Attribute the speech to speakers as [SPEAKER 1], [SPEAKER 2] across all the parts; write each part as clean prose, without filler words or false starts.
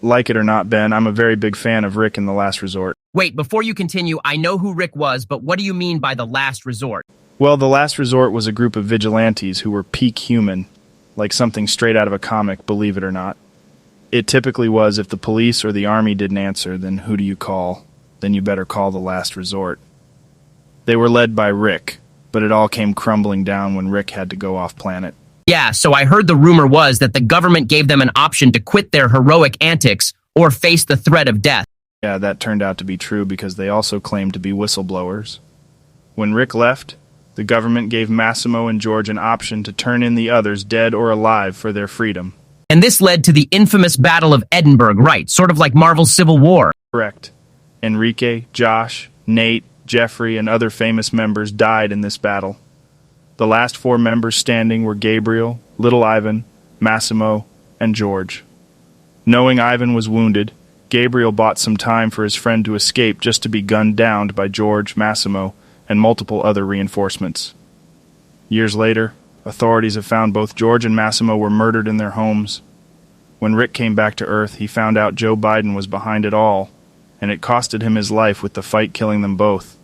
[SPEAKER 1] Like it or not, Ben, I'm a very big fan of Rick in The Last Resort.
[SPEAKER 2] Wait, before you continue, I know who Rick was, but what do you mean by the last resort?
[SPEAKER 1] Well, The Last Resort was a group of vigilantes who were peak human, like something straight out of a comic, believe it or not. It typically was, if the police or the army didn't answer, then who do you call? Then you better call The Last Resort. They were led by Rick, but it all came crumbling down when Rick had to go off planet.
[SPEAKER 2] Yeah, so I heard the rumor was that the government gave them an option to quit their heroic antics or face the threat of death.
[SPEAKER 1] Yeah, that turned out to be true because they also claimed to be whistleblowers. When Rick left, the government gave Massimo and George an option to turn in the others, dead or alive, for their freedom.
[SPEAKER 2] And this led to the infamous Battle of Edinburgh, right? Sort of like Marvel's Civil War.
[SPEAKER 1] Correct. Enrique, Josh, Nate, Jeffrey, and other famous members died in this battle. The last 4 members standing were Gabriel, Little Ivan, Massimo, and George. Knowing Ivan was wounded, Gabriel bought some time for his friend to escape just to be gunned down by George, Massimo, and multiple other reinforcements. Years later, authorities have found both George and Massimo were murdered in their homes. When Rick came back to Earth, he found out Joe Biden was behind it all, and it costed him his life with the fight killing them both.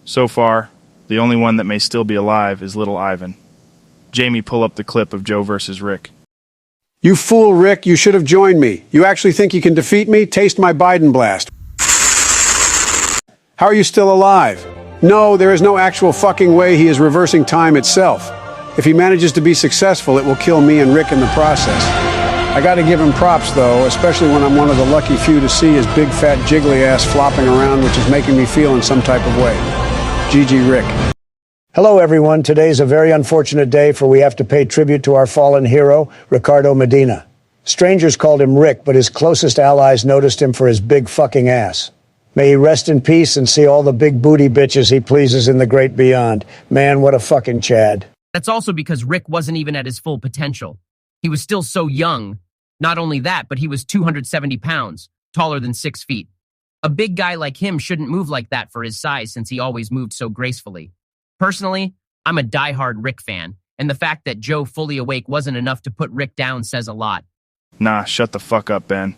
[SPEAKER 1] So far, the only one that may still be alive is Little Ivan. Jamie, pull up the clip of Joe versus Rick.
[SPEAKER 3] You fool, Rick, you should have joined me. You actually think you can defeat me? Taste my Biden blast. How are you still alive? No, there is no actual fucking way he is reversing time itself. If he manages to be successful, it will kill me and Rick in the process. I gotta give him props, though, especially when I'm one of the lucky few to see his big fat jiggly ass flopping around, which is making me feel in some type of way. GG Rick.
[SPEAKER 4] Hello, everyone. Today's a very unfortunate day, for we have to pay tribute to our fallen hero, Ricardo Medina. Strangers called him Rick, but his closest allies noticed him for his big fucking ass. May he rest in peace and see all the big booty bitches he pleases in the great beyond. Man, what a fucking Chad.
[SPEAKER 2] That's also because Rick wasn't even at his full potential. He was still so young. Not only that, but he was 270 pounds, taller than 6 feet. A big guy like him shouldn't move like that for his size, since he always moved so gracefully. Personally, I'm a diehard Rick fan, and the fact that Joe fully awake wasn't enough to put Rick down says a lot.
[SPEAKER 1] Nah, shut the fuck up, Ben.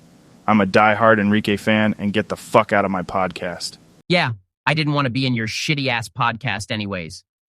[SPEAKER 1] I'm a diehard Enrique fan, and get the fuck out of my podcast.
[SPEAKER 2] Yeah, I didn't want to be in your shitty-ass podcast anyways.